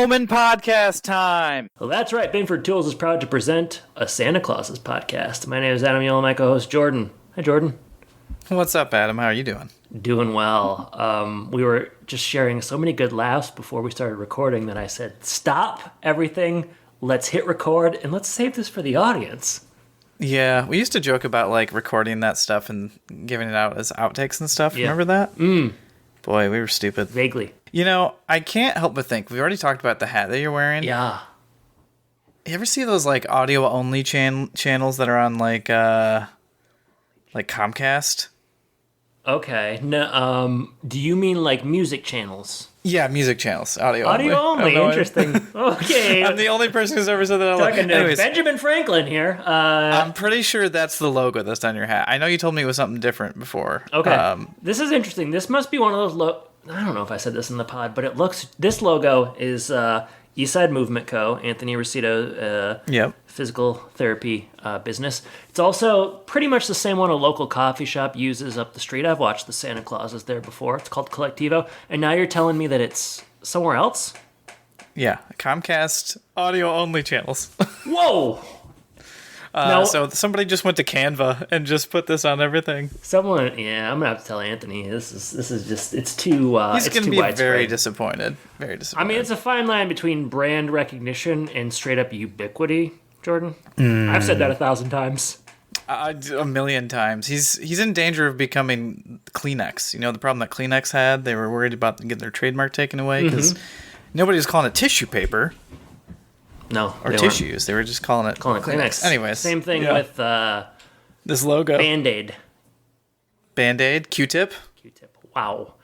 Omen podcast time. Well, that's right. Binford Tools is proud to present a Santa Claus's podcast. My name is Adam Yell, my co-host Jordan. Hi, Jordan. What's up, Adam? How are you doing? Doing well. We were just sharing so many good laughs before we started recording that I said, stop everything, let's hit record, and let's save this for the audience. Yeah, we used to joke about like recording that stuff and giving it out as outtakes and stuff. Yeah. Remember that? Boy, we were stupid. Vaguely. You know, I can't help but think, we've already talked about the hat that you're wearing. Yeah. You ever see those like audio only channels that are on like Comcast? Okay. No, do you mean like music channels? Yeah, music channels. Audio only. Interesting. Okay. I'm the only person who's ever said that. Talking to Benjamin Franklin here. I'm pretty sure that's the logo that's on your hat. I know you told me it was something different before. Okay. This is interesting. This must be one of those I don't know if I said this in the pod, but this logo is Eastside Movement Co., Anthony Rosito, physical therapy business. It's also pretty much the same one a local coffee shop uses up the street. I've watched the Santa Clauses there before. It's called Collectivo. And now you're telling me that it's somewhere else? Yeah, Comcast audio-only channels. Whoa! So somebody just went to Canva and just put this on everything. I'm gonna have to tell Anthony. This is just it's too. He's gonna be widespread. very disappointed. Very disappointed. I mean, it's a fine line between brand recognition and straight up ubiquity, Jordan. I've said that 1,000 times. A million times. He's in danger of becoming Kleenex. You know the problem that Kleenex had? They were worried about getting their trademark taken away because nobody was calling it tissue paper. No, or tissues. They were just calling it Kleenex. Anyways. Same thing with this logo. Band-Aid. Band-Aid? Q-tip? Q-tip. Wow.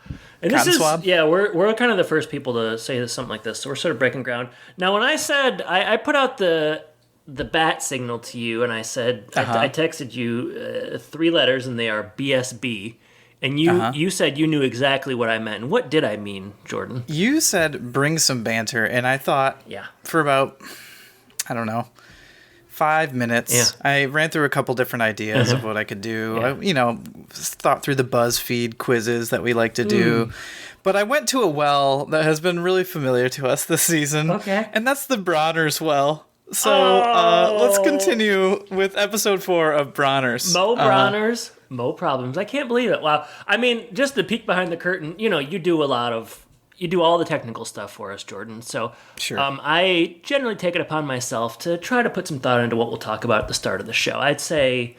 And Cotton swab? Yeah, we're kind of the first people to say something like this, so we're sort of breaking ground. Now, when I said, I put out the bat signal to you, and I said, I texted you 3 letters, and they are BSB. And you said you knew exactly what I meant. And what did I mean, Jordan? You said bring some banter, and I thought for about, 5 minutes, I ran through a couple different ideas of what I could do. I, thought through the BuzzFeed quizzes that we like to do. But I went to a well that has been really familiar to us this season. Okay. And that's the Bronner's well. So let's continue with episode 4 of Bronner's. Mo Bronner's. Mo problems. I can't believe it. Wow. I mean, just to peek behind the curtain, you do all the technical stuff for us, Jordan. So sure. I generally take it upon myself to try to put some thought into what we'll talk about at the start of the show. I'd say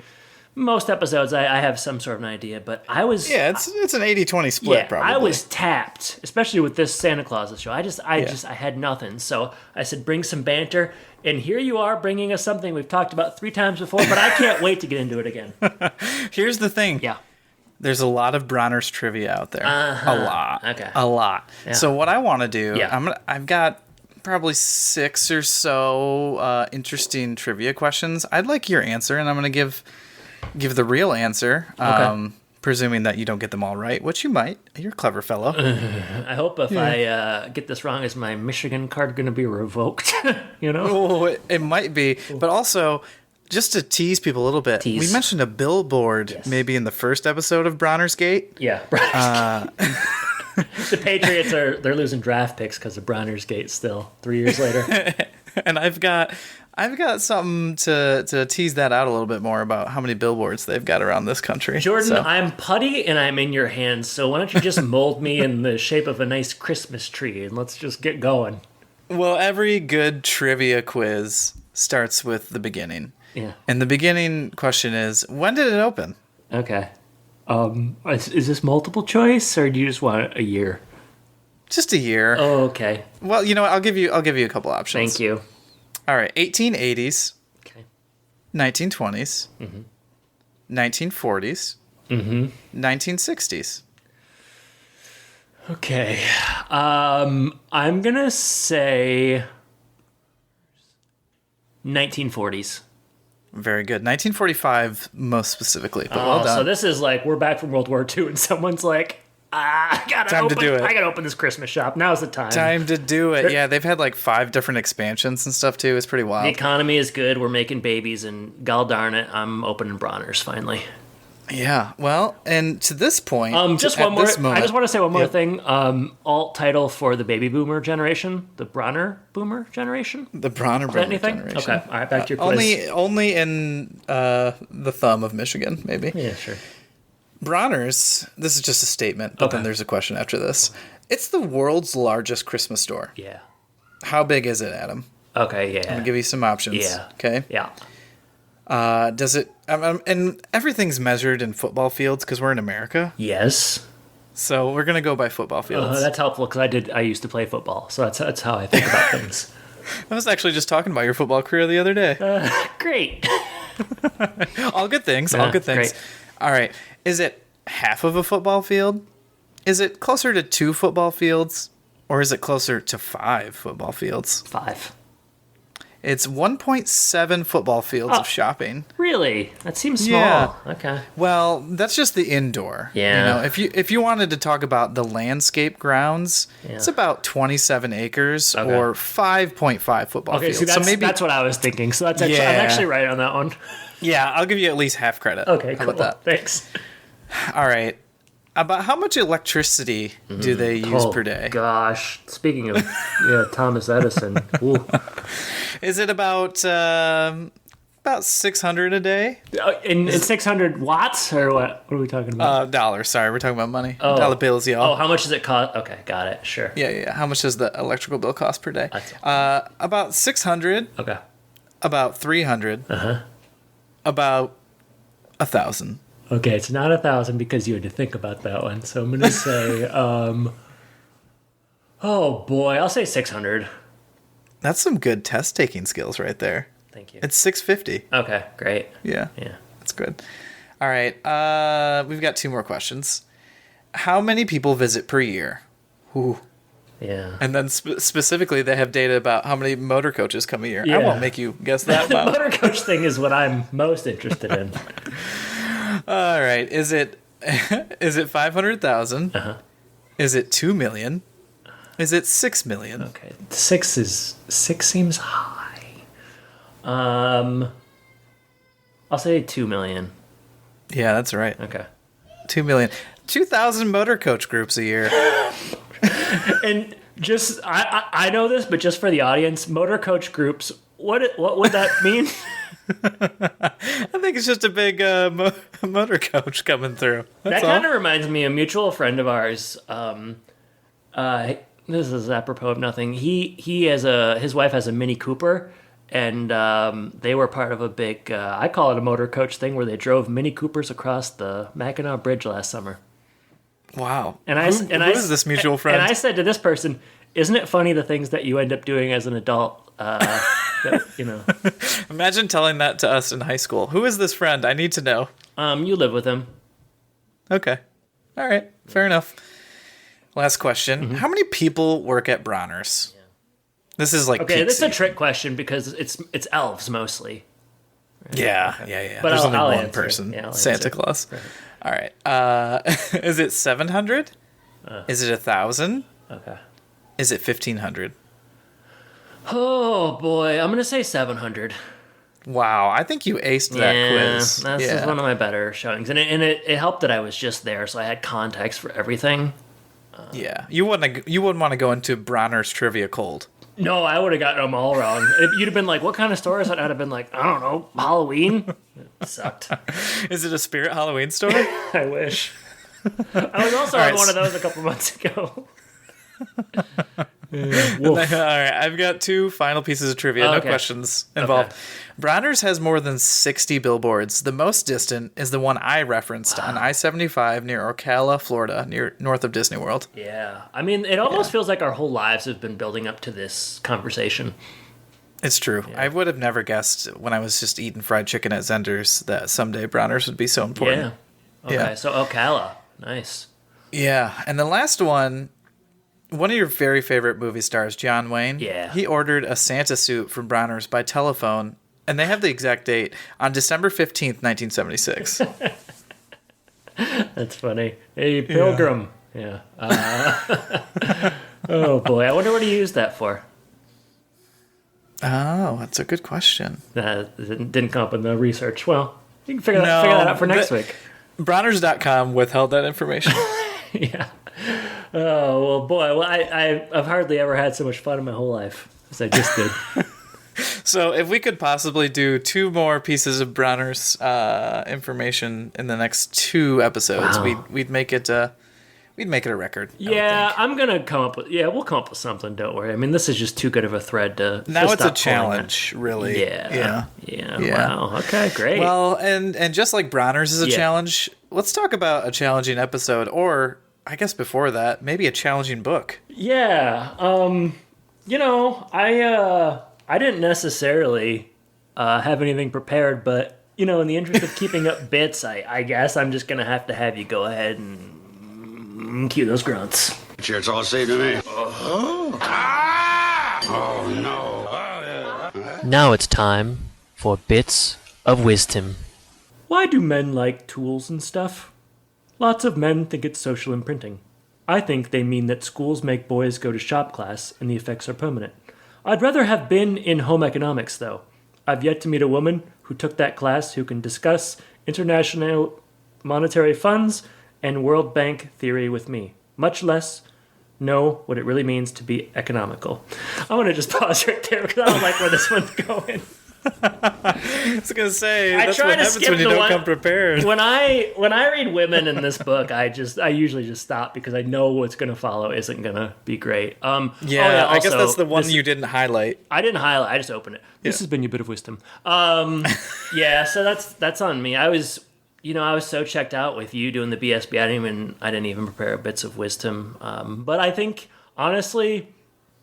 most episodes I have some sort of an idea, but I was... Yeah, it's an 80-20 split, probably. I was tapped, especially with this Santa Claus show. I had nothing. So I said, bring some banter. And here you are bringing us something we've talked about 3 times before, but I can't wait to get into it again. Here's the thing. Yeah. There's a lot of Bronner's trivia out there. A lot. Okay. A lot. Yeah. So what I want to do, Yeah. I've got probably 6 or so interesting trivia questions. I'd like your answer, and I'm going to give the real answer. Okay. Presuming that you don't get them all right, which you might. You're a clever fellow. I hope if I get this wrong, is my Michigan card going to be revoked? Oh, it might be. But also, just to tease people a little bit, we mentioned a billboard maybe in the first episode of Bronner's Gate. Yeah. The Patriots they're losing draft picks because of Bronner's Gate still 3 years later. And I've got something to tease that out a little bit more about how many billboards they've got around this country. Jordan, I'm putty and I'm in your hands, so why don't you just mold me in the shape of a nice Christmas tree and let's just get going. Well, every good trivia quiz starts with the beginning. Yeah. And the beginning question is, when did it open? Okay. Is this multiple choice or do you just want a year? Just a year. Oh, okay. Well, you know what? I'll give you a couple options. Thank you. All right, 1880s. Okay. 1920s. 1940s. 1960s. Okay. I'm going to say 1940s. Very good. 1945 most specifically, but well done. So this is like we're back from World War II and someone's like, I gotta open this Christmas shop. Now's the time. Time to do it. Yeah, they've had like 5 different expansions and stuff too. It's pretty wild. The economy is good. We're making babies, and god darn it, I'm opening Bronner's finally. Yeah. Well, and to this point, just one more. I just want to say one more thing. Alt title for the baby boomer generation, the Bronner boomer generation. The Bronner boomer generation. Okay. All right. Back to your quiz. Only in the thumb of Michigan, maybe. Yeah, sure. Bronner's. This is just a statement, but then there's a question after this. It's the world's largest Christmas store. Yeah. How big is it, Adam? Okay. Yeah. I'm gonna give you some options. Yeah. Okay. Yeah. Does it? And everything's measured in football fields because we're in America. Yes. So we're gonna go by football fields. That's helpful because I used to play football, so that's how I think about things. I was actually just talking about your football career the other day. Great. All good things. All good things. Great. All right. Is it half of a football field? Is it closer to 2 football fields, or is it closer to 5 football fields? 5. It's 1.7 football fields of shopping. Really? That seems small. Yeah. Okay. Well, that's just the indoor. Yeah. If you wanted to talk about the landscape grounds, it's about 27 acres or 5.5 football fields. So that's what I was thinking. So I'm actually right on that one. Yeah, I'll give you at least half credit. Okay, How cool. about that? Thanks. All right. About how much electricity do they use per day? Gosh. Speaking of Thomas Edison. Is it about 600 a day? In 600 watts or what? What are we talking about? Dollars. Sorry, we're talking about money. Dollar bills, y'all. Oh, how much does it cost? Okay, got it. Sure. Yeah. How much does the electrical bill cost per day? About 600. Okay. About 300. About 1,000. Okay, it's not 1,000 because you had to think about that one. So I'm going to say, oh boy, I'll say 600. That's some good test taking skills right there. Thank you. It's 650. Okay, great. Yeah. That's good. All right. We've got 2 more questions. How many people visit per year? Ooh. Yeah. And then specifically, they have data about how many motor coaches come a year. Yeah. I won't make you guess that. The motor coach thing is what I'm most interested in. All right. Is it 500,000? Is it 2 million? Is it 6 million? Okay. 6 seems high. I'll say 2 million. Yeah, that's right. Okay. 2 million. 2,000 motor coach groups a year. And just I know this, but just for the audience, motor coach groups, what would that mean? I think it's just a big motor coach coming through. That kind of reminds me of a mutual friend of ours. This is apropos of nothing. His wife has a Mini Cooper, and they were part of a big, I call it a motor coach thing, where they drove Mini Coopers across the Mackinac Bridge last summer. Wow. And who is this mutual friend? And I said to this person, "Isn't it funny the things that you end up doing as an adult?" Imagine telling that to us in high school. Who is this friend? I need to know. You live with him. Okay. All right. Fair enough. Last question. How many people work at Bronner's? Yeah. This is like this is a trick question because it's elves mostly. Right? Yeah. But there's only I'll one answer. person. Yeah, Santa Claus. Right. All right. Is it 700? Is it 1,000? Okay. Is it 1,500? Oh boy, I'm gonna say 700. Wow, I think you aced that quiz. This is one of my better showings, and it helped that I was just there, so I had context for everything. You wouldn't want to go into Bronner's trivia cold. No, I would have gotten them all wrong. You'd have been like, "What kind of store is it?" I'd have been like, "I don't know, Halloween." It sucked. Is it a Spirit Halloween store? I wish. I was also on one of those a couple months ago. All right, I've got 2 final pieces of trivia. No questions involved. Okay. Bronner's has more than 60 billboards. The most distant is the one I referenced on I-75 near Ocala, Florida, north of Disney World. Yeah. I mean, it almost feels like our whole lives have been building up to this conversation. It's true. Yeah. I would have never guessed when I was just eating fried chicken at Zender's that someday Bronner's would be so important. Yeah. Okay, so Ocala. Nice. Yeah, and the last one of your very favorite movie stars, John Wayne, he ordered a Santa suit from Bronner's by telephone, and they have the exact date, on December 15th, 1976. That's funny. Hey, Pilgrim. Yeah. Oh, boy. I wonder what he used that for. Oh, that's a good question. It didn't come up in the research. Well, you can figure that out for next week. Bronners.com withheld that information. Yeah. Oh, well, boy. Well, I've hardly ever had so much fun in my whole life as I just did. So if we could possibly do 2 more pieces of Bronner's information in the next 2 episodes, we'd make it a record. Yeah, I'm gonna come up with. Yeah, we'll come up with something. Don't worry. I mean, this is just too good of a thread to. Now it's a challenge, really. Yeah. Wow. Okay. Great. Well, and just like Bronner's is a challenge, let's talk about a challenging episode, or I guess before that, maybe a challenging book. Yeah. I didn't necessarily have anything prepared, but in the interest of keeping up bits, I guess I'm just gonna have you go ahead and cue those grunts. Sure, it's all safe to me. Oh, no. Now it's time for Bits of Wisdom. Why do men like tools and stuff? Lots of men think it's social imprinting. I think they mean that schools make boys go to shop class and the effects are permanent. I'd rather have been in home economics, though. I've yet to meet a woman who took that class who can discuss international monetary funds and World Bank theory with me, much less know what it really means to be economical. I'm going to just pause right there because I don't like where this one's going. I was gonna say that's what happens when you don't come prepared. When I read women in this book, I usually just stop because I know what's gonna follow isn't gonna be great. I guess that's the one you didn't highlight. I didn't highlight. I just opened it. This has been your bit of wisdom. So that's on me. I was so checked out with you doing the BSB. I didn't even prepare bits of wisdom. But I think honestly,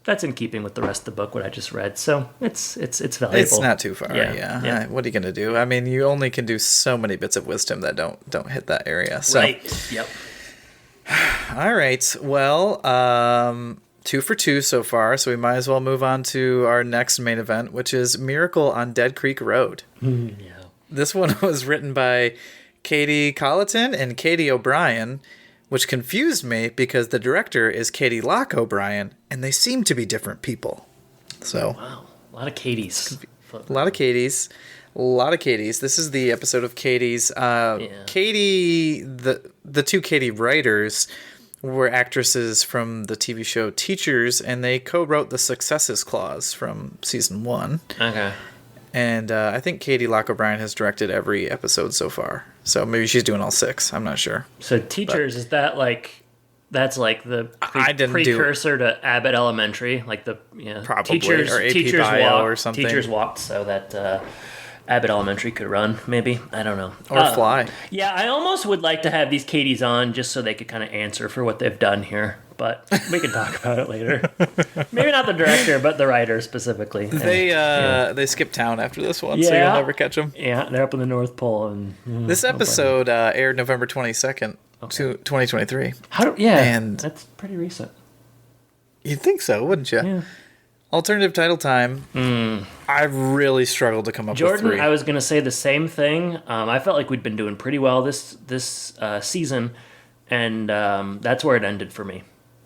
that's in keeping with the rest of the book, what I just read. So it's valuable. It's not too far. Yeah. What are you gonna do? I mean, you only can do so many bits of wisdom that don't hit that area. So. Right. Yep. All right. Well, 2 for 2 so far. So we might as well move on to our next main event, which is Miracle on Dead Creek Road. Yeah. This one was written by Katie Colleton and Katie O'Brien, which confused me because the director is Katie Locke O'Brien, and they seem to be different people. So, wow, a lot of Katies. A lot of Katies. This is the episode of Katie's. Katie, the 2 Katie writers were actresses from the TV show Teachers, and they co-wrote the Successes Clause from season 1. Okay. And I think Katie Locke O'Brien has directed every episode so far. So maybe she's doing all 6. I'm not sure. So Teachers, is that that's like the precursor to Abbott Elementary? Like probably, teachers, or AP teachers Bio walked, or something. Teachers walked so that Abbott Elementary could run, maybe. I don't know. Or fly. Yeah, I almost would like to have these Katies on just so they could kind of answer for what they've done here. But we can talk about it later. Maybe not the director, but the writer specifically. They skip town after this one, so you'll never catch them. Yeah, they're up in the North Pole. And this episode aired November 22nd, 2023. And that's pretty recent. You'd think so, wouldn't you? Yeah. Alternative title time. I really struggled to come up with 3. I was going to say the same thing. I felt like we'd been doing pretty well this season, and that's where it ended for me.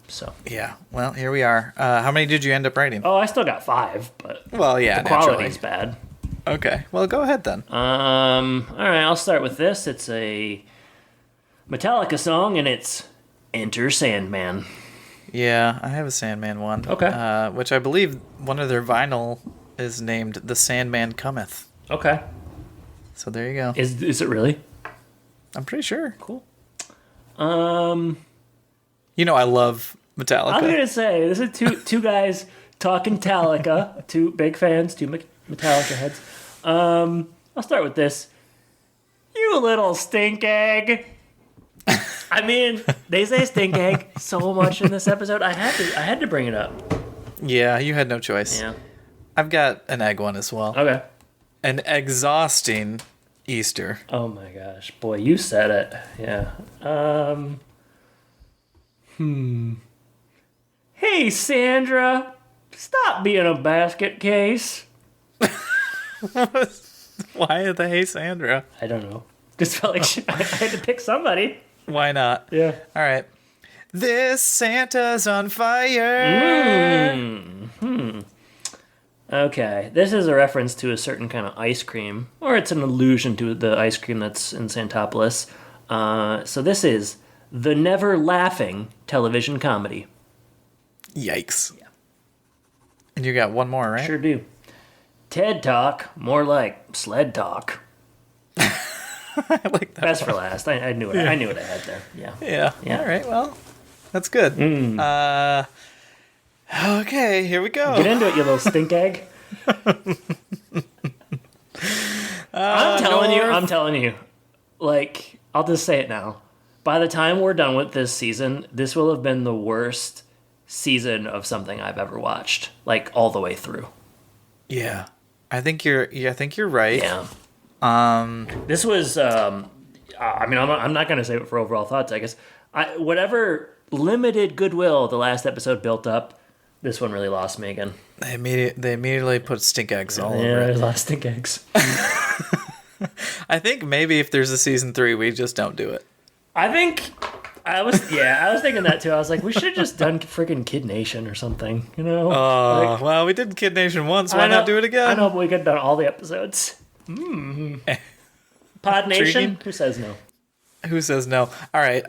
So yeah, well, here we are. How many did you end up writing? Oh, I still got 5, but the naturally. quality's bad. Okay, well, go ahead then. All right, I'll start with this. It's a Metallica song, and it's "Enter Sandman." Yeah, I have a Sandman one. Okay. Which I believe one of their vinyl is named "The Sandman Cometh." Okay. So there you go. Is it really? I'm pretty sure. Cool. I love Metallica. I'm gonna say this is two guys talking Metallica. 2 big fans, 2 Metallica heads. I'll start with this. You little stink egg. I mean, they say stink egg so much in this episode. I had to bring it up. Yeah, you had no choice. Yeah. I've got an egg one as well. Okay. An exhausting Easter. Oh my gosh, boy, you said it. Yeah. Hey, Sandra, stop being a basket case. Why the Hey Sandra? I don't know. Just felt like I had to pick somebody. Why not? Yeah. All right. This Santa's on fire. Okay. This is a reference to a certain kind of ice cream, or it's an allusion to the ice cream that's in Santopolis. So this is the Never Laughing television comedy. Yikes. Yeah. And you got one more, right? Sure do. TED Talk, more like sled talk. I like that. Best for last. I knew it. I knew what I had there. Yeah. All right. Well, that's good. Okay, here we go. Get into it, you little stink egg. I'm telling you. Like, I'll just say it now. By the time we're done with this season, this will have been the worst season of something I've ever watched. Like, all the way through. Yeah. I think you're right. Yeah. This was, I'm not going to say it for overall thoughts, I guess. Whatever limited goodwill the last episode built up, this one really lost me again. They immediately put stink eggs all over it. There's a lot of stink eggs. I think maybe if there's a season 3, we just don't do it. I was thinking that too. I was like, we should have just done freaking Kid Nation or something, you know? Well, we did Kid Nation once. Why not do it again? I know, but we could have done all the episodes. Pod Nation? Who says no? Who says no? All right.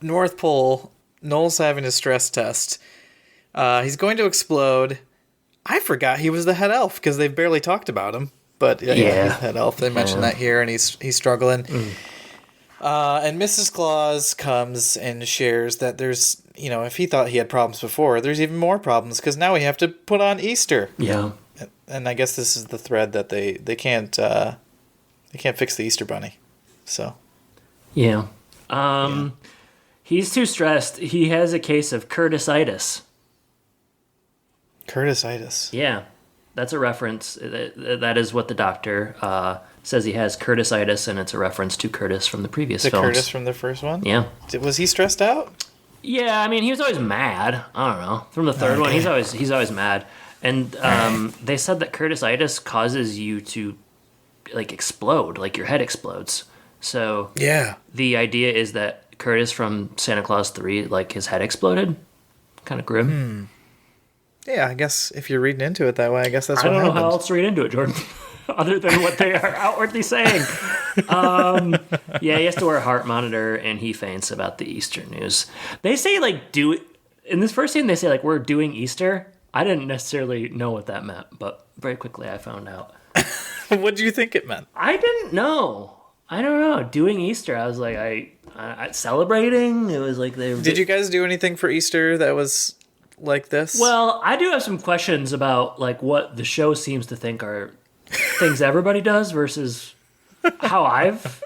North Pole. Noel's having a stress test. He's going to explode. I forgot he was the head elf because they've barely talked about him. But yeah, he's head elf. They mentioned that here, and he's struggling. And Mrs. Claus comes and shares that there's, if he thought he had problems before, there's even more problems because now we have to put on Easter. Yeah. And I guess this is the thread that they can't fix the Easter bunny. So. Yeah. He's too stressed. He has a case of Curtisitis. Curtisitis. Yeah. That's a reference. That is what the doctor says he has, Curtisitis, and it's a reference to Curtis from the previous films. Curtis from the first one? Yeah. Was he stressed out? Yeah, I mean, he was always mad. I don't know. From the third one, he's always mad. And they said that Curtisitis causes you to, like, explode. Like, your head explodes. So yeah, the idea is that Curtis from Santa Claus 3, like, his head exploded. Kind of grim. Yeah, I guess if you're reading into it that way, I guess that's what happened. I don't know how else to read into it, Jordan, other than what they are outwardly saying. Yeah, he has to wear a heart monitor, and he faints about the Easter news. They say, like, in this first scene, they say, like, we're doing Easter. I didn't necessarily know what that meant, but very quickly I found out. What do you think it meant? I didn't know. I don't know. Doing Easter, I was like, I celebrating. It was like they. Did you guys do anything for Easter that was like this? Well, I do have some questions about like what the show seems to think are things everybody does versus how I've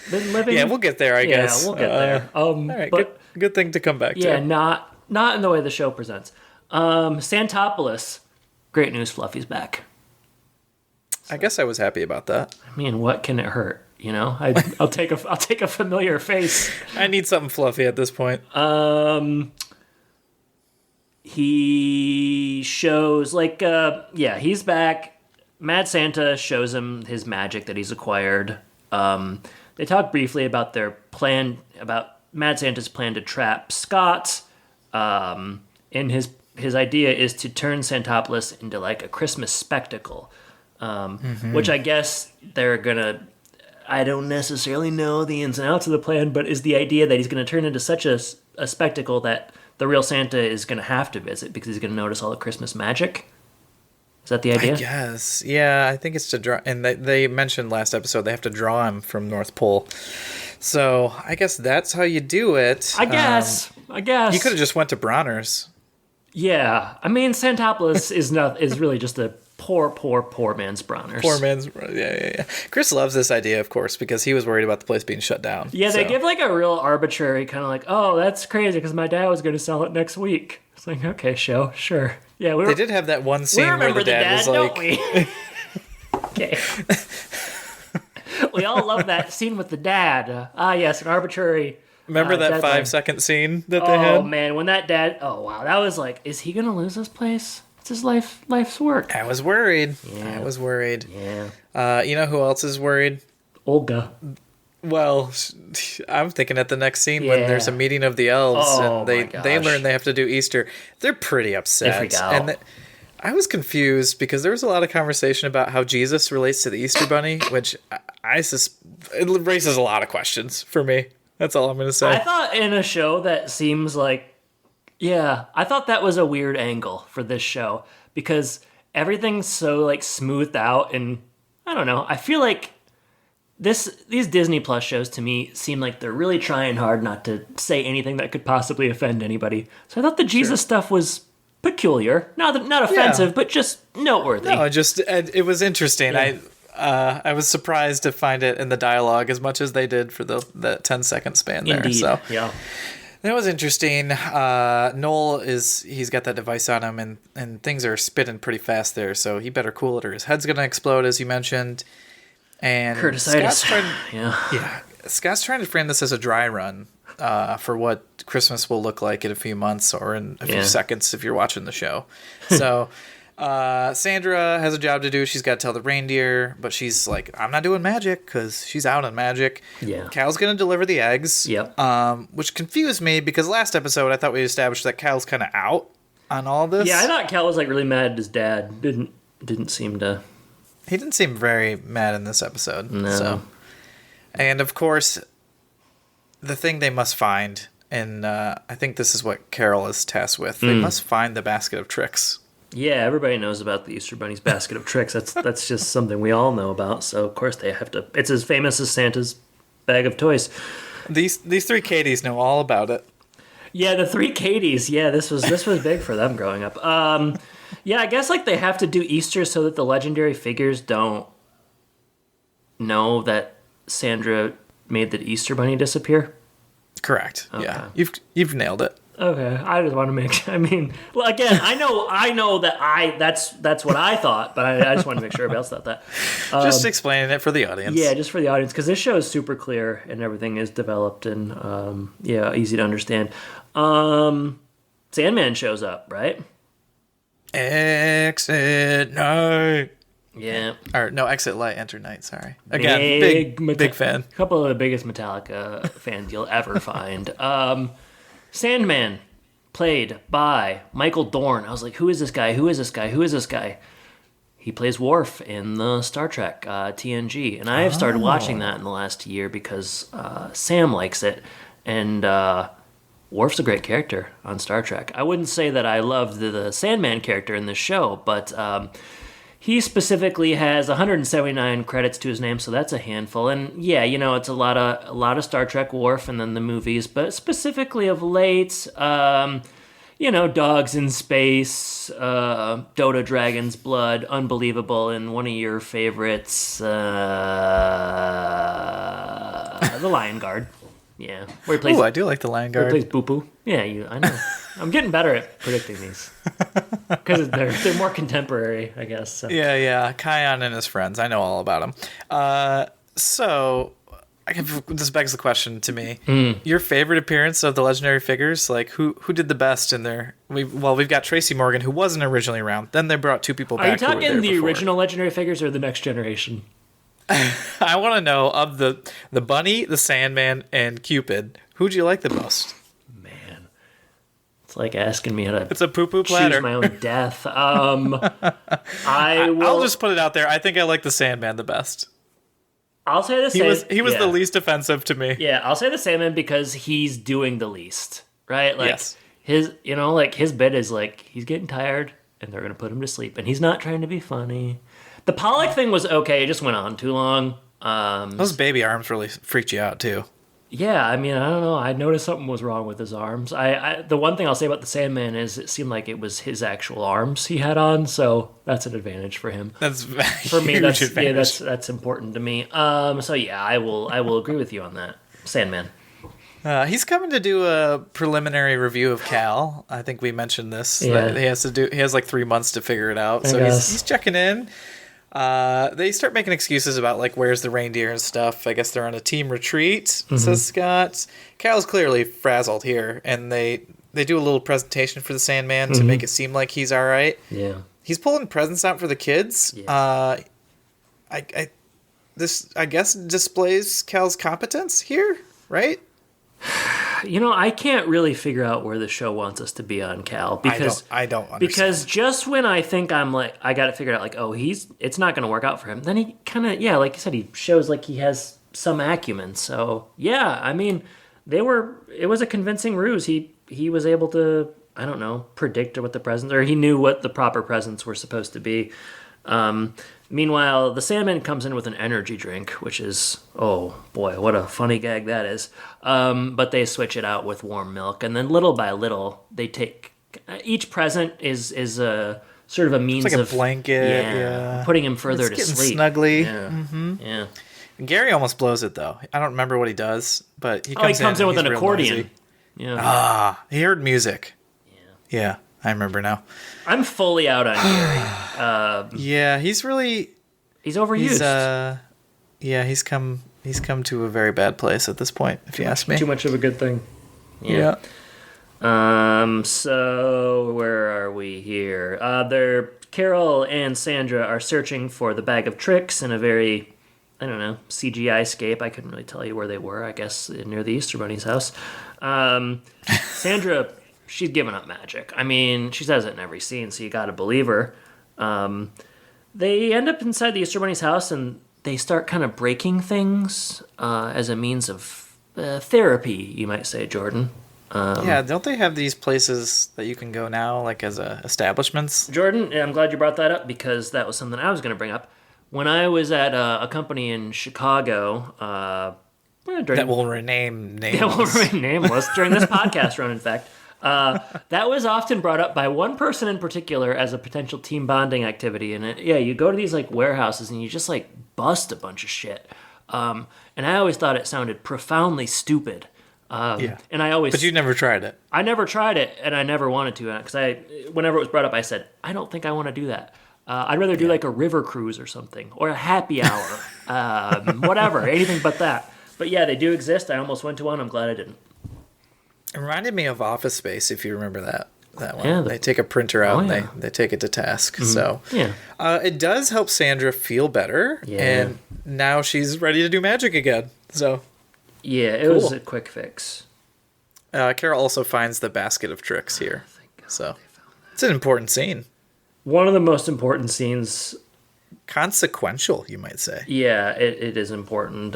been living. Yeah, we'll get there. I guess. Yeah, we'll get there. All right, but good thing to come back to. Yeah, not in the way the show presents. Santopolis, great news. Fluffy's back. I guess I was happy about that. I mean, what can it hurt? You know, I'll take a familiar face. I need something fluffy at this point. He shows he's back. Mad Santa shows him his magic that he's acquired. They talk briefly about their plan, about Mad Santa's plan to trap Scott. And his idea is to turn Santopolis into like a Christmas spectacle. Which I guess they're gonna. I don't necessarily know the ins and outs of the plan, but is the idea that he's going to turn into such a spectacle that the real Santa is going to have to visit because he's going to notice all the Christmas magic? Is that the idea? I guess. Yeah, I think it's to draw. And they mentioned last episode they have to draw him from North Pole. So I guess that's how you do it. I guess. You could have just went to Bronner's. Yeah, I mean, Santopolis is really just a poor man's Bronner's. Poor man's, yeah. Chris loves this idea, of course, because he was worried about the place being shut down. Yeah, they give like a real arbitrary kind of like, oh, that's crazy because my dad was going to sell it next week. It's like, okay, sure. Yeah, they did have that one scene where the dad was like, don't we? Okay. We all love that scene with the dad. Yes, an arbitrary. Remember that 5-second scene that they had? Oh man, when that dad, oh wow, that was like, is he gonna lose this place? It's his life's work. I was worried. Yeah. Yeah. You know who else is worried? Olga. Well, I'm thinking at the next scene when there's a meeting of the elves and they learn they have to do Easter. They're pretty upset. They freak out. I was confused because there was a lot of conversation about how Jesus relates to the Easter Bunny, which it raises a lot of questions for me. That's all I'm going to say. I thought in a show that seems like, yeah, I thought that was a weird angle for this show because everything's so like smoothed out, and I don't know. I feel like these Disney Plus shows to me seem like they're really trying hard not to say anything that could possibly offend anybody. So I thought the Jesus stuff was peculiar, not offensive, but just noteworthy. No, it was interesting. Yeah. I was surprised to find it in the dialogue as much as they did for the 10-second span there. Indeed. So yeah. That was interesting. Noel he's got that device on him, and things are spitting pretty fast there, so he better cool it or his head's gonna explode, as you mentioned. And Curtis-itis. Scott's trying to frame this as a dry run for what Christmas will look like in a few months or in a few seconds if you're watching the show. So Sandra has a job to do. She's got to tell the reindeer, but she's like, I'm not doing magic because she's out on magic. Yeah. Cal's going to deliver the eggs. Yep. Which confused me because last episode I thought we established that Cal's kind of out on all this. Yeah, I thought Cal was like really mad at his dad. Didn't seem to. He didn't seem very mad in this episode. No. So. And of course, the thing they must find, and I think this is what Carol is tasked with, they must find the basket of tricks. Yeah, everybody knows about the Easter Bunny's basket of tricks. That's just something we all know about. So of course they have to. It's as famous as Santa's bag of toys. These three Katies know all about it. Yeah, the three Katies. Yeah, this was big for them growing up. Yeah, I guess like they have to do Easter so that the legendary figures don't know that Sandra made the Easter Bunny disappear. Correct. Okay. Yeah, you've nailed it. Okay, I just want to make. I mean, well, again, I know that that's what I thought, but I just want to make sure everybody else thought that. Just explaining it for the audience. Yeah, just for the audience, because this show is super clear and everything is developed and easy to understand. Sandman shows up, right? Exit night. Yeah. Or no, exit light, enter night. Sorry. Again, big fan. A couple of the biggest Metallica fans you'll ever find. Sandman, played by Michael Dorn. I was like, who is this guy? Who is this guy? Who is this guy? He plays Worf in the Star Trek TNG, and I have started watching that in the last year because Sam likes it, and Worf's a great character on Star Trek. I wouldn't say that I loved the Sandman character in this show, but he specifically has 179 credits to his name, so that's a handful. And yeah, it's a lot of Star Trek Worf and then the movies, but specifically of late, Dogs in Space, Dota Dragon's Blood, Unbelievable, and one of your favorites, The Lion Guard. Yeah, where he plays. Oh, I do like the Lion Guard. Where he plays Boo Boo. Yeah, I know. I'm getting better at predicting these because they're more contemporary, I guess. So. Yeah. Kion and his friends. I know all about them. So this begs the question to me: your favorite appearance of the legendary figures? Like who did the best in there? We've got Tracy Morgan, who wasn't originally around. Then they brought two people back. Are you talking who were there the before. original legendary figures or the next generation? I want to know of the Bunny, the Sandman, and Cupid. Who'd you like the most? Man, it's like asking me how to. It's a poo-poo platter. Choose my own death. I'll just put it out there. I think I like the Sandman the best. I'll say the Sandman. He was the least offensive to me. Yeah, I'll say the Sandman because he's doing the least, right? Like yes. his bit is like he's getting tired and they're gonna put him to sleep, and he's not trying to be funny. The Pollock thing was okay. It just went on too long. Those baby arms really freaked you out too. Yeah, I mean, I don't know. I noticed something was wrong with his arms. The one thing I'll say about the Sandman is it seemed like it was his actual arms he had on, so that's an advantage for him. That's for me. That's important to me. So yeah, I will agree with you on that. Sandman. He's coming to do a preliminary review of Cal. I think we mentioned this. Yeah. He has like 3 months to figure it out. So he's checking in. They start making excuses about like where's the reindeer and stuff. I guess they're on a team retreat, says Scott. Cal's clearly frazzled here, and they do a little presentation for the Sandman to make it seem like he's all right. Yeah, he's pulling presents out for the kids. Yeah. This I guess displays Cal's competence here, right? I can't really figure out where the show wants us to be on Cal because I don't understand. Because just when I think I'm like, I got it figured out, like, oh, it's not going to work out for him. Then he kind of, like you said, he shows like he has some acumen. So yeah, I mean, it was a convincing ruse. He was able to, I don't know, predict what the presents, or he knew what the proper presents were supposed to be. Meanwhile, the Sandman comes in with an energy drink, which is, oh boy, what a funny gag that is. But they switch it out with warm milk, and then little by little, they take each present is a sort of a means it's like of a blanket, putting him further it's to sleep. Snuggly. Yeah. Mm-hmm. Yeah. Gary almost blows it though. I don't remember what he does, but he comes in with an accordion. Noisy. Yeah. He heard music. Yeah, I remember now. I'm fully out on Gary. Yeah, he's overused. He's come to a very bad place at this point, if you ask me. Too much of a good thing. Yeah. So where are we here? Carol and Sandra are searching for the bag of tricks in a very, I don't know, CGI scape. I couldn't really tell you where they were. I guess near the Easter Bunny's house. Sandra, she's given up magic. I mean, she says it in every scene, so you got to believe her. They end up inside the Easter Bunny's house, and they start kind of breaking things as a means of therapy, you might say, Jordan. Don't they have these places that you can go now, like as establishments? Jordan, I'm glad you brought that up because that was something I was going to bring up. When I was at a company in Chicago, that will remain nameless. That will remain nameless during this podcast run, in fact. That was often brought up by one person in particular as a potential team bonding activity. And you go to these like warehouses and you just like bust a bunch of shit. And I always thought it sounded profoundly stupid. And but you never tried it. I never tried it, and I never wanted to, because whenever it was brought up, I said, I don't think I want to do that. I'd rather do like a river cruise or something, or a happy hour, whatever, anything but that. But yeah, they do exist. I almost went to one. I'm glad I didn't. It reminded me of Office Space, if you remember that one. Yeah, they take a printer out and they take it to task. Mm-hmm. So it does help Sandra feel better, and now she's ready to do magic again. So. Yeah, it was a quick fix. Carol also finds the basket of tricks here. So it's an important scene. One of the most important scenes. Consequential, you might say. Yeah, it is important.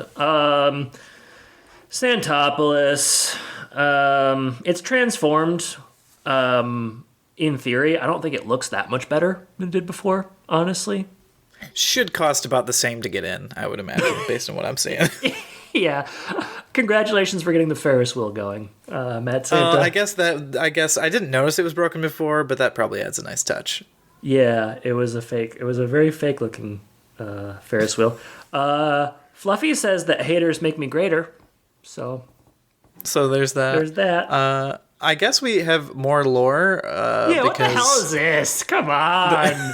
Santopolis. It's transformed. In theory, I don't think it looks that much better than it did before, honestly. Should cost about the same to get in, I would imagine, based on what I'm seeing. Yeah, congratulations for getting the Ferris wheel going, Matt Santa. I guess I didn't notice it was broken before, but that probably adds a nice touch. Yeah, it was a fake. It was a very fake looking Ferris wheel. Fluffy says that haters make me greater. So there's that. There's that. I guess we have more lore. What the hell is this? Come on.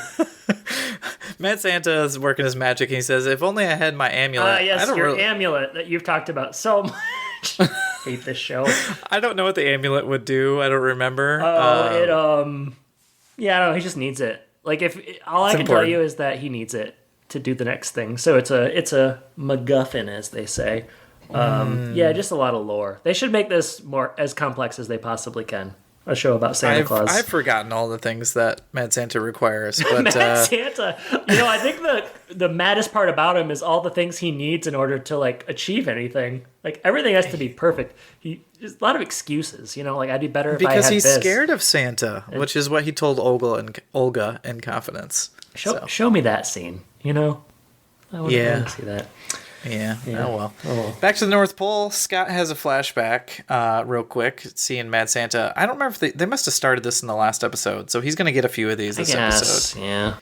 Matt Santa is working his magic, and he says, if only I had my amulet. Yes, your amulet that you've talked about so much. Hate this show. I don't know what the amulet would do. I don't remember. I don't know. He just needs it. Like, all I can tell you is that he needs it to do the next thing. So it's a MacGuffin, as they say. Just a lot of lore. They should make this more as complex as they possibly can. A show about Santa Claus. I've forgotten all the things that Mad Santa requires. But, Mad Santa. I think the maddest part about him is all the things he needs in order to like achieve anything. Like everything has to be perfect. There's a lot of excuses. Like I'd be better if I had this. Because he's scared of Santa, which is what he told Olga in confidence. Show me that scene. I want to see that. Yeah. Oh well. Back to the North Pole. Scott has a flashback real quick, seeing Mad Santa. I don't remember if they must have started this in the last episode, so he's going to get a few of these this episode. Yeah.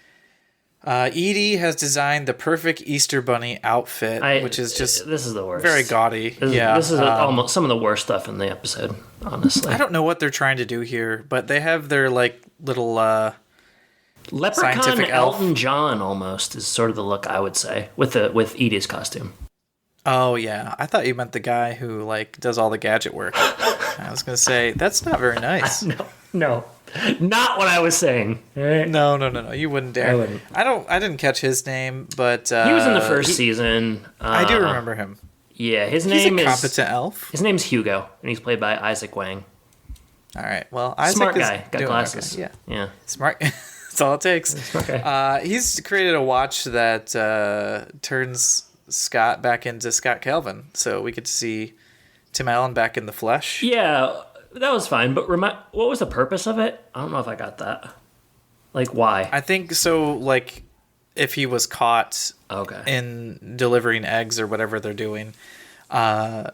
Edie has designed the perfect Easter Bunny outfit, which is just this is the worst. Very gaudy. This is almost some of the worst stuff in the episode, honestly. I don't know what they're trying to do here, but they have their like little Leprechaun Elton John almost is sort of the look I would say with Edie's costume. Oh yeah, I thought you meant the guy who like does all the gadget work. I was gonna say that's not very nice. No, not what I was saying. Right? No. You wouldn't dare. I wouldn't. I didn't catch his name, but he was in the first season. I do remember him. Yeah, He's a competent elf. His name's Hugo, and he's played by Isaac Wang. All right. Well, Isaac Smart is guy, got glasses. Okay. Yeah. Smart. That's all it takes. Smart guy. He's created a watch that turns Scott back into Scott Calvin, so we get to see Tim Allen back in the flesh. Yeah, that was fine. But what was the purpose of it? I don't know if I got that. Like, why? I think so. Like, if he was caught in delivering eggs or whatever they're doing,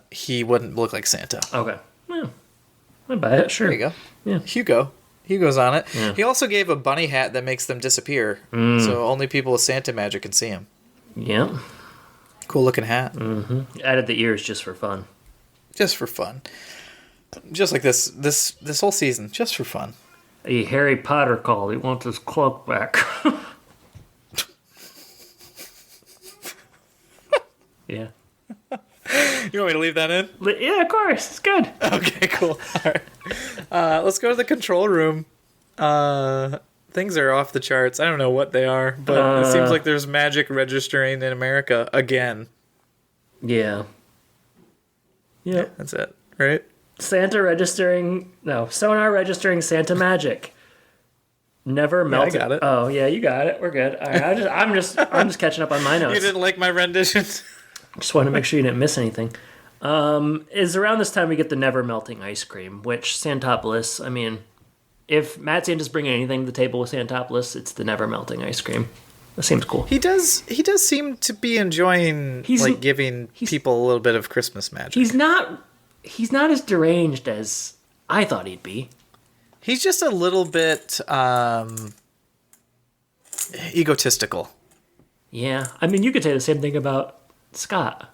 he wouldn't look like Santa. Okay. Yeah. I buy it. Sure. There you go. Yeah. Hugo's on it. Yeah. He also gave a bunny hat that makes them disappear, so only people with Santa magic can see him. Yeah. Cool looking hat. Mm-hmm. Added the ears just for fun. Just for fun. Just like this whole season, just for fun. A Harry Potter call. He wants his cloak back. Yeah. You want me to leave that in? Yeah, of course. It's good. Okay, cool. All right. Let's go to the control room. Things are off the charts. I don't know what they are, but it seems like there's magic registering in America again. Yeah. Yeah. That's it, right? Sonar registering Santa magic. Never melted. I got it. Oh yeah, you got it. We're good. All right, I'm just catching up on my notes. You didn't like my rendition? Just wanted to make sure you didn't miss anything. Is around this time we get the never melting ice cream, which Santopoulos, I mean, if Matt Santa's bringing anything to the table with Santopoulos, it's the never melting ice cream. That seems cool. He does seem to be enjoying giving people a little bit of Christmas magic. He's not as deranged as I thought he'd be. He's just a little bit egotistical. Yeah. I mean, you could say the same thing about Scott.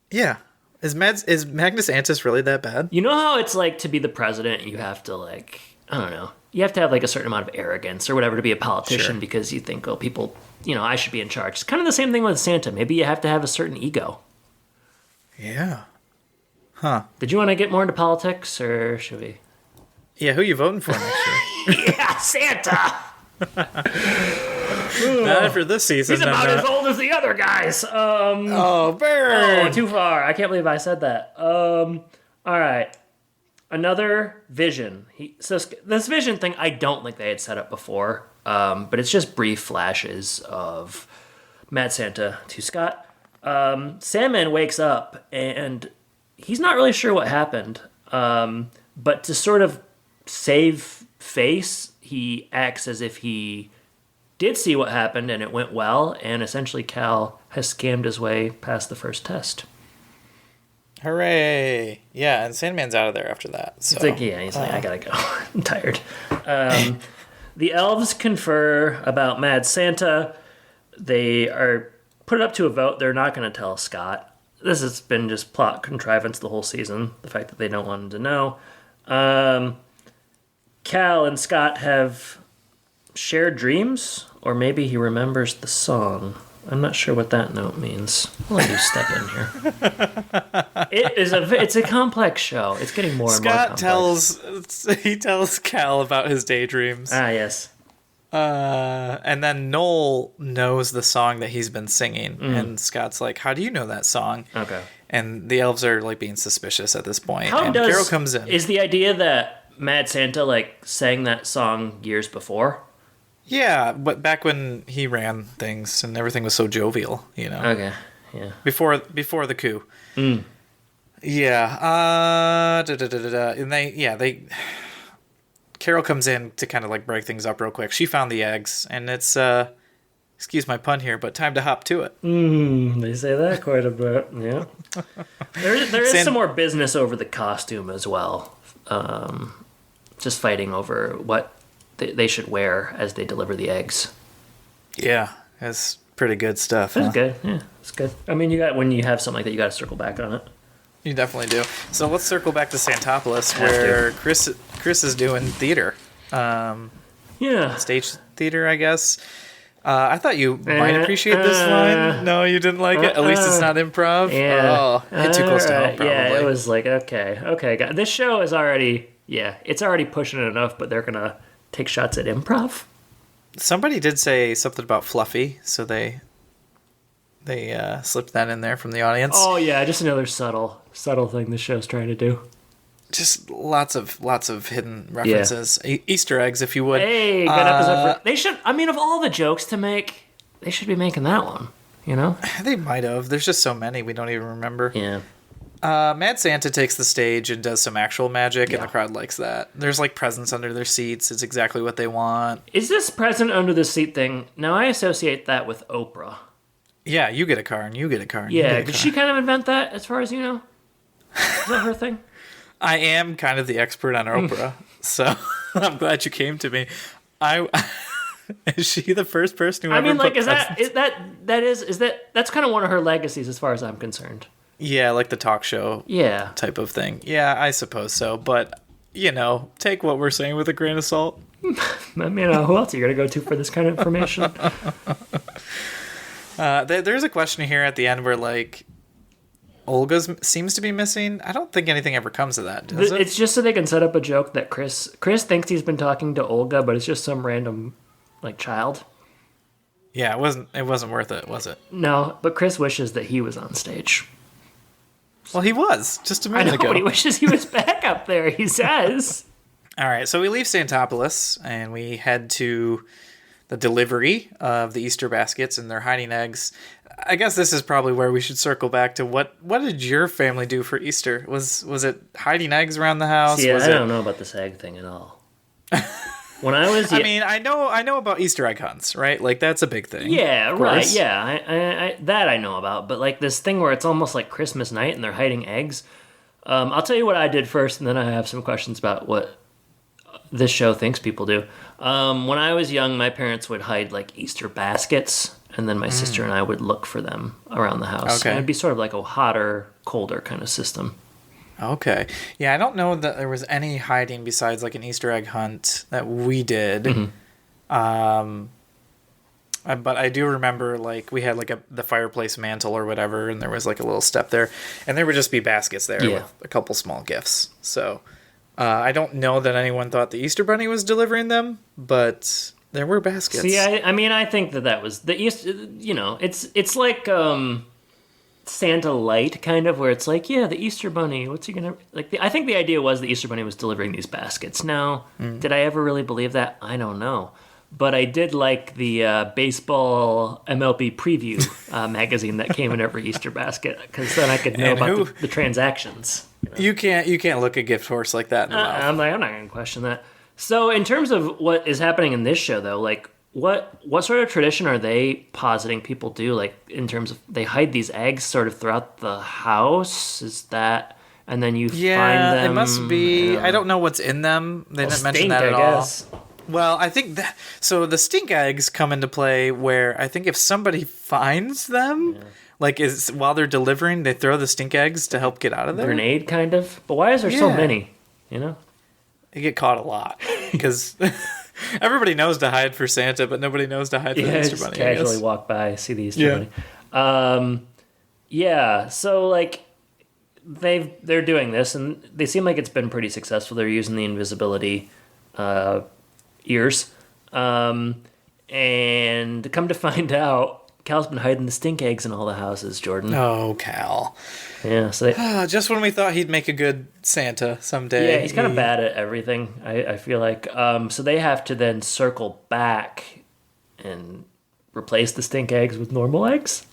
Yeah. Is Magnus Antis really that bad? You know how it's like to be the president, you have to I don't know. You have to have a certain amount of arrogance or whatever to be a politician because you think, oh, people, I should be in charge. It's kind of the same thing with Santa. Maybe you have to have a certain ego. Yeah. Huh. Did you want to get more into politics or should we? Yeah, who are you voting for next year? Yeah, Santa! Not after this season. He's about as old as the other guys. Burn! Oh, too far. I can't believe I said that. All right. Another vision. So this vision thing, I don't think they had set up before, but it's just brief flashes of Mad Santa to Scott. Sandman wakes up, and he's not really sure what happened, but to sort of save face, he acts as if he did see what happened and it went well, and essentially Cal has scammed his way past the first test. Hooray! Yeah, and Sandman's out of there after that. So. He's like, I gotta go. I'm tired. The elves confer about Mad Santa. They are put it up to a vote. They're not going to tell Scott. This has been just plot contrivance the whole season. The fact that they don't want him to know. Cal and Scott have shared dreams, or maybe he remembers the song. I'm not sure what that note means. I'll let you step in here. It's a complex show. It's getting more and more complex. He tells Cal about his daydreams. Ah, yes. And then Noel knows the song that he's been singing, and Scott's like, "How do you know that song?" Okay. And the elves are being suspicious at this point. Carol comes in. Is the idea that Mad Santa sang that song years before? Yeah, but back when he ran things and everything was so jovial, Okay, yeah. Before the coup. Yeah. And they. Carol comes in to kind of break things up real quick. She found the eggs, and it's excuse my pun here, but time to hop to it. They say that quite a bit. Yeah. There is some more business over the costume as well. Just fighting over what they should wear as they deliver the eggs. Yeah, that's pretty good stuff. That's good. Yeah, it's good. I mean, when you have something like that, you got to circle back on it. You definitely do. So let's circle back to Santopoulos, where Chris is doing theater. Stage theater, I guess. I thought you might appreciate this line. No, you didn't like it? At least it's not improv? Yeah. Oh, hit too close to home, probably. Yeah, it was okay. This show is already, it's already pushing it enough, but they're going to take shots at improv. Somebody did say something about fluffy, so they slipped that in there from the audience. Oh yeah, just another subtle thing the show's trying to do. Just lots of hidden references, Easter eggs, if you would. Hey, good episode. They should. I mean, of all the jokes to make, they should be making that one. You know, they might have. There's just so many we don't even remember. Yeah. Mad Santa takes the stage and does some actual magic, and the crowd likes that. There's like presents under their seats. It's exactly what they want. Is this present under the seat thing? Now I associate that with Oprah. Yeah, you get a car and you get a car. And yeah, did she kind of invent that, as far as you know? Is that her thing? I am kind of the expert on Oprah, so I'm glad you came to me. Is she the first person who? I mean, like, that's kind of one of her legacies, as far as I'm concerned. Yeah, like the talk show. Type of thing. Yeah, I suppose so. But take what we're saying with a grain of salt. I mean, who else are you gonna go to for this kind of information? There's a question here at the end where like Olga seems to be missing. I don't think anything ever comes of that, does it? It's just so they can set up a joke that Chris thinks he's been talking to Olga, but it's just some random like child. Yeah, it wasn't worth it, was it? No, but Chris wishes that he was on stage. Well, he was just a minute ago. But he wishes he was back up there, he says. All right, so we leave Santopolis and we head to the delivery of the Easter baskets and their hiding eggs. I guess this is probably where we should circle back to what did your family do for Easter? Was it hiding eggs around the house? See, I don't know about this egg thing at all. When I was, I mean, I know about Easter egg hunts, right? Like that's a big thing. Yeah, right. Yeah, I that I know about. But like this thing where it's almost like Christmas night and they're hiding eggs. I'll tell you what I did first, and then I have some questions about what this show thinks people do. When I was young, my parents would hide like Easter baskets, and then my sister and I would look for them around the house. Okay. And it'd be sort of like a hotter, colder kind of system. Okay. Yeah, I don't know that there was any hiding besides like an Easter egg hunt that we did. Mm-hmm. But I do remember like we had like the fireplace mantle or whatever, and there was like a little step there, and there would just be baskets there with a couple small gifts. So I don't know that anyone thought the Easter Bunny was delivering them, but there were baskets. See, I mean, I think that was the Easter. It's like Santa Light, kind of, where it's like, yeah, the Easter Bunny, what's he gonna like? I think the idea was the Easter Bunny was delivering these baskets. Now, did I ever really believe that? I don't know, but I did like the baseball MLB preview magazine that came in every Easter basket, because then I could know about the transactions. You can't look a gift horse like that in the mouth. I'm not gonna question that. So, in terms of what is happening in this show, though, like, what sort of tradition are they positing people do? Like, in terms of they hide these eggs sort of throughout the house? Is that, and then you find them? Yeah, it must be. I don't know what's in them. They didn't mention that at all. Well, I think that so the stink eggs come into play where I think if somebody finds them, like while they're delivering, they throw the stink eggs to help get out of there. Grenade, kind of. But why is there so many? They get caught a lot because everybody knows to hide for Santa, but nobody knows to hide for the Easter Bunny. Casually walk by, see the Easter Bunny. So like they're doing this, and they seem like it's been pretty successful. They're using the invisibility ears, and come to find out, Cal's been hiding the stink eggs in all the houses, Jordan. Oh, Cal. Yeah, so just when we thought he'd make a good Santa someday. Yeah, he's kind of bad at everything, I feel like. So they have to then circle back and replace the stink eggs with normal eggs?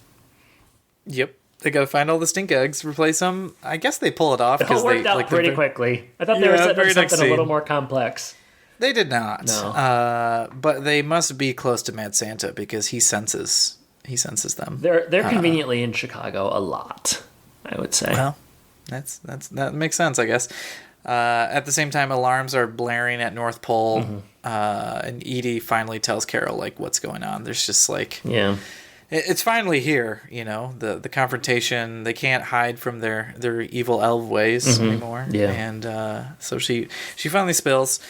Yep. They got to find all the stink eggs, replace them. I guess they pull it off. It worked out pretty quickly. I thought they were setting up something a little more complex. They did not. No. But they must be close to Mad Santa because he senses them. They're conveniently in Chicago a lot, I would say. Well, that makes sense, I guess. At the same time, alarms are blaring at North Pole, and Edie finally tells Carol like what's going on. There's just like it's finally here, the confrontation. They can't hide from their evil elf ways anymore. Yeah, and so she finally spills,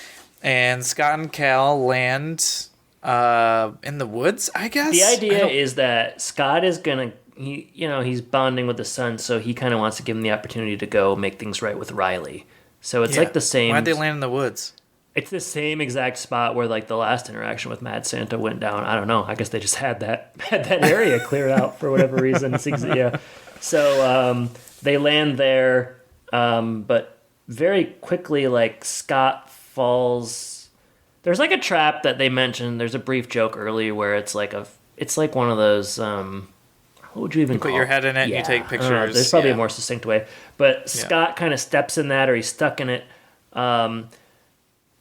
and Scott and Cal land in the woods, I guess. The idea is that Scott is gonna he's bonding with his son, so he kind of wants to give him the opportunity to go make things right with Riley. So it's like the same. Why'd they land in the woods? It's the same exact spot where like the last interaction with Mad Santa went down. I don't know. I guess they just had that area cleared out for whatever reason. Yeah. So they land there, but very quickly, like Scott falls. There's like a trap that they mentioned. There's a brief joke earlier where it's like one of those. What would you even you call put your head in it and you take pictures. There's probably a more succinct way. But Scott kind of steps in that, or he's stuck in it.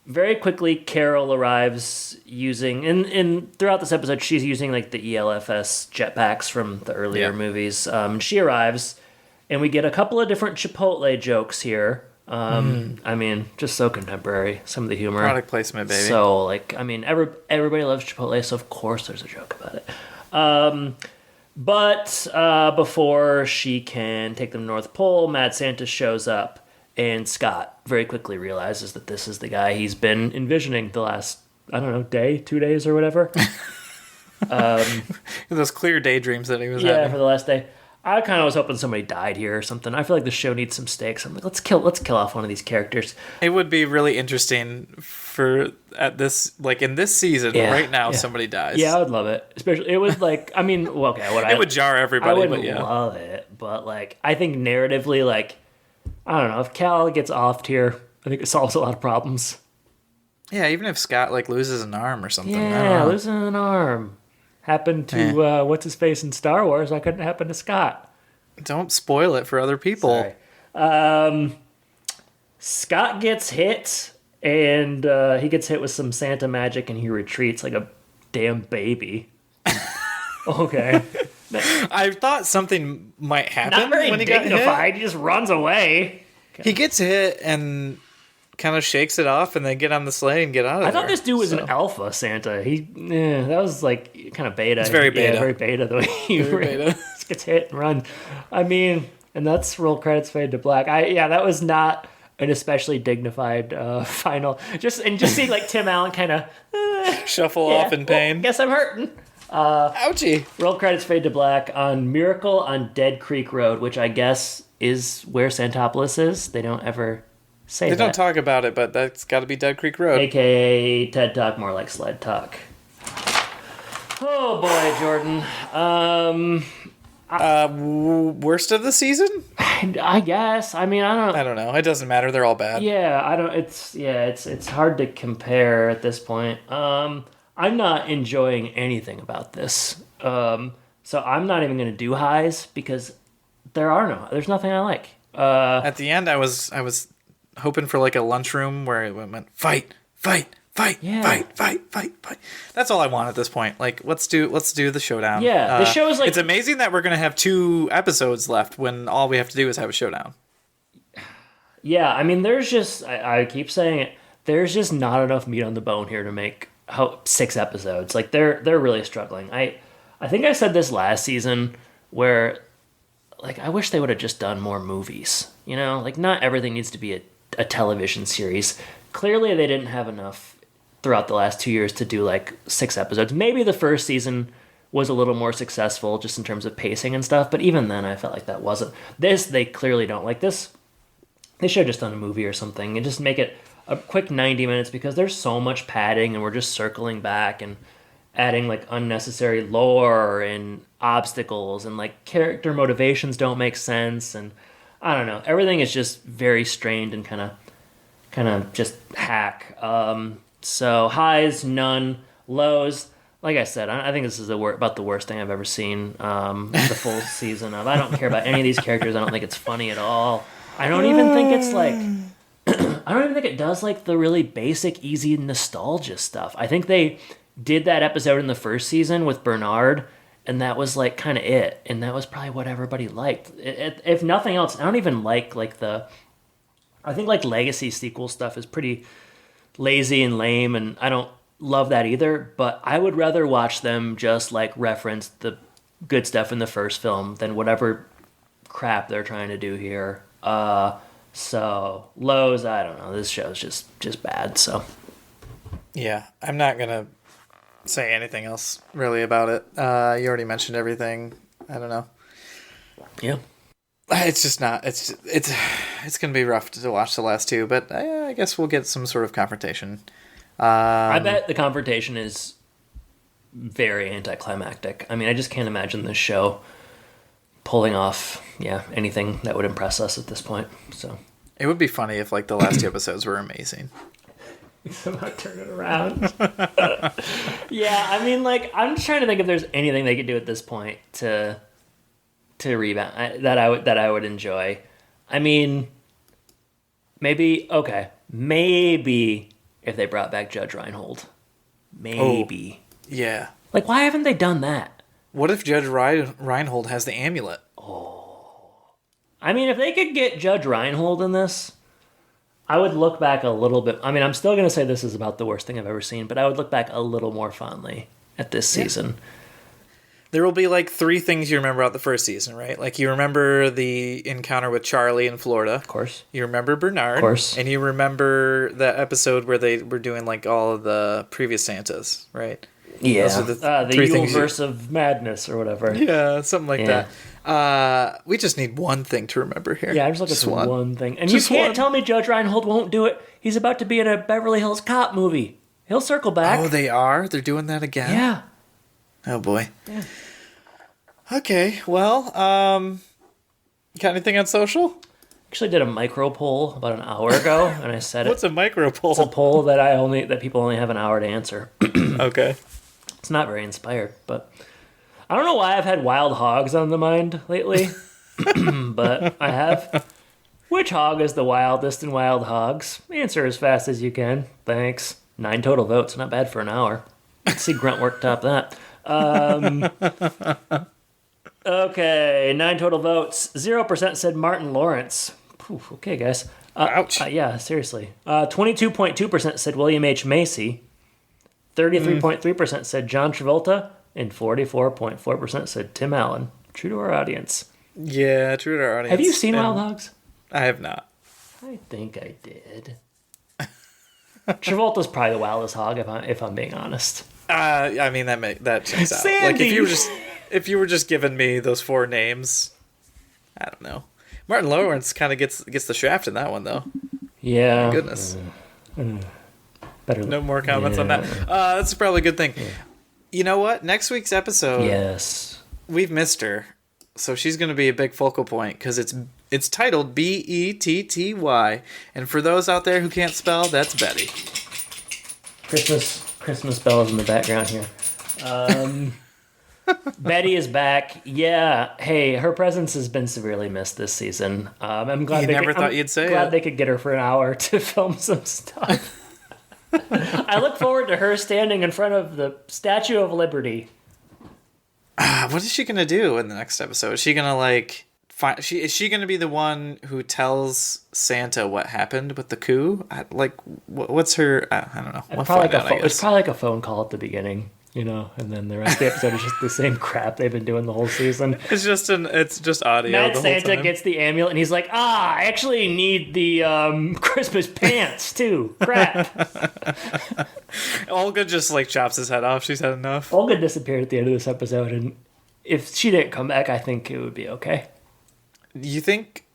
Very quickly, Carol arrives using, and throughout this episode, she's using like the ELFS jetpacks from the earlier movies. She arrives, and we get a couple of different Chipotle jokes here. I mean, just so contemporary. Some of the humor, product placement, baby. So like, I mean, everybody loves Chipotle, so of course there's a joke about it. But before she can take them to North Pole, Mad Santa shows up. And Scott very quickly realizes that this is the guy he's been envisioning the last, I don't know, day, 2 days or whatever. Those clear daydreams that he was having. having. For the last day. I kind of was hoping somebody died here or something. I feel like the show needs some stakes. I'm like, let's kill off one of these characters. It would be really interesting in this season right now somebody dies. Yeah, I would love it. Especially it was like, I mean, well, okay, it would jar everybody. I wouldn't love it, but like I think narratively, like I don't know, if Cal gets offed here, I think it solves a lot of problems. Yeah, even if Scott like loses an arm or something. Yeah, losing an arm. Happened to what's his face in Star Wars. That couldn't happen to Scott. Don't spoil it for other people. Sorry. Scott gets hit, and he gets hit with some Santa magic, and he retreats like a damn baby. Okay. I thought something might happen. Not very when he dignified. got hit. He just runs away. He gets hit and kind of shakes it off, and then get on the sleigh and get out of there. I thought this dude was an alpha Santa. That was like kind of beta. It's very beta. Yeah, very beta the way he just gets hit and runs. I mean, and that's roll credits fade to black. That was not an especially dignified final. Just seeing like Tim Allen kind of shuffle off in pain. Guess I'm hurting. Ouchie. Roll credits fade to black on Miracle on Dead Creek Road, which I guess is where Santopolis is. They don't ever say They that. don't talk about it, but that's got to be Dead Creek Road. AKA TED Talk, more like Sled Talk. Oh boy, Jordan. Worst of the season? I guess. I mean, I don't know. It doesn't matter. They're all bad. Yeah, I don't. It's hard to compare at this point. I'm not enjoying anything about this. So I'm not even going to do highs because there's nothing I like. At the end, I was hoping for like a lunchroom where it went fight. That's all I want at this point. Like, let's do the showdown. Yeah, the show is like, it's amazing that we're gonna have 2 episodes left when all we have to do is have a showdown. Yeah, I mean, there's just I keep saying it. There's just not enough meat on the bone here to make 6 episodes. Like they're really struggling. I think I said this last season where like I wish they would have just done more movies. You know, like not everything needs to be a television series. Clearly, they didn't have enough throughout the last 2 years to do like 6 episodes. Maybe the first season was a little more successful just in terms of pacing and stuff, but even then I felt like that wasn't. This, they clearly don't like this. They should have just done a movie or something and just make it a quick 90 minutes because there's so much padding and we're just circling back and adding like unnecessary lore and obstacles and like character motivations don't make sense and I don't know. Everything is just very strained and kind of just hack. So highs, none. Lows, like I said, I think this is about the worst thing I've ever seen the full season of. I don't care about any of these characters. I don't think it's funny at all. I don't even think it's like... I don't even think it does like the really basic, easy nostalgia stuff. I think they did that episode in the first season with Bernard, and that was like kind of it. And that was probably what everybody liked. If nothing else, I don't even like the... I think like Legacy sequel stuff is pretty lazy and lame, and I don't love that either, but I would rather watch them just like reference the good stuff in the first film than whatever crap they're trying to do here. So lows, I don't know. This show's just bad, so. Yeah, I'm not going to say anything else really about it. You already mentioned everything. I don't know. Yeah. It's just not. It's gonna be rough to watch the last two, but I guess we'll get some sort of confrontation. I bet the confrontation is very anticlimactic. I mean, I just can't imagine this show pulling off, anything that would impress us at this point. So it would be funny if like the last two episodes were amazing. Somehow turn it around. Yeah, I mean, like, I'm just trying to think if there's anything they could do at this point to rebound that I would enjoy. I mean, maybe if they brought back Judge Reinhold, maybe. Oh, yeah. Like, why haven't they done that? What if Judge Reinhold has the amulet? Oh, I mean, if they could get Judge Reinhold in this, I would look back a little bit. I mean, I'm still going to say this is about the worst thing I've ever seen, but I would look back a little more fondly at this season. There will be like three things you remember about the first season, right? Like you remember the encounter with Charlie in Florida. Of course. You remember Bernard. Of course. And you remember the episode where they were doing like all of the previous Santas, right? Yeah. Those are the Yuleverse of Madness or whatever. Yeah, something like that. We just need one thing to remember here. Yeah, I'm just looking for one thing. And just you can't tell me Judge Reinhold won't do it. He's about to be in a Beverly Hills Cop movie. He'll circle back. Oh, they are? They're doing that again? Yeah. Oh, boy. Yeah. Okay, well, got anything on social? Actually did a micro poll about an hour ago, and I said What's a micro poll? It's a poll that people only have an hour to answer. Okay. It's not very inspired, but I don't know why I've had wild hogs on the mind lately, but I have. Which hog is the wildest in wild hogs? Answer as fast as you can. Thanks. 9 total votes. Not bad for an hour. Let's see grunt work top that. Okay, 9 total votes. 0% said Martin Lawrence. Oof, okay, guys. Ouch. Yeah, seriously. 22.2% said William H. Macy. 33.3% said John Travolta. And 44.4% said Tim Allen. True to our audience. Yeah, true to our audience. Have you seen Wild Hogs? I have not. I think I did. Travolta's probably the wildest hog, if I'm being honest. I mean that checks out. Sandy. Like if you were just giving me those 4 names, I don't know. Martin Lawrence kind of gets the shaft in that one though. Yeah. My goodness. Better. No more comments on that. That's probably a good thing. Yeah. You know what? Next week's episode. Yes. We've missed her, so she's going to be a big focal point because it's titled Betty, and for those out there who can't spell, that's Betty. Christmas bells in the background here. Betty is back. Yeah. Hey, her presence has been severely missed this season. I'm glad they could get her for an hour to film some stuff. I look forward to her standing in front of the Statue of Liberty. What is she gonna do in the next episode? Is she gonna is she gonna be the one who tells Santa what happened with the coup? What's her? I don't know. It's probably like a phone call at the beginning, and then the rest of the episode is just the same crap they've been doing the whole season. It's just audio. Mad Santa gets the amulet and he's like, I actually need the Christmas pants too. Crap. Olga just chops his head off. She's had enough. Olga disappeared at the end of this episode, and if she didn't come back, I think it would be okay. You think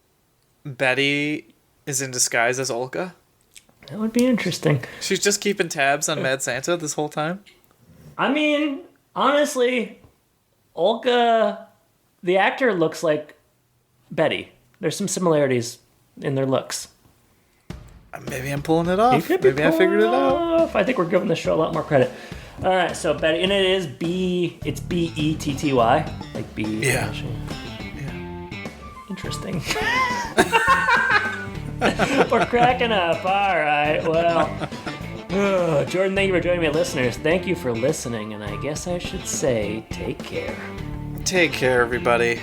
Betty is in disguise as Olga? That would be interesting. She's just keeping tabs on Mad Santa this whole time? I mean, honestly, Olga, the actor, looks like Betty. There's some similarities in their looks. Maybe I'm pulling it off. Maybe I figured it out. I think we're giving this show a lot more credit. All right, so Betty, and it is it's Betty, like B. Yeah. Interesting. We're cracking up. All right, well. Jordan, thank you for joining me, listeners. Thank you for listening, and I guess I should say, take care. Take care, everybody.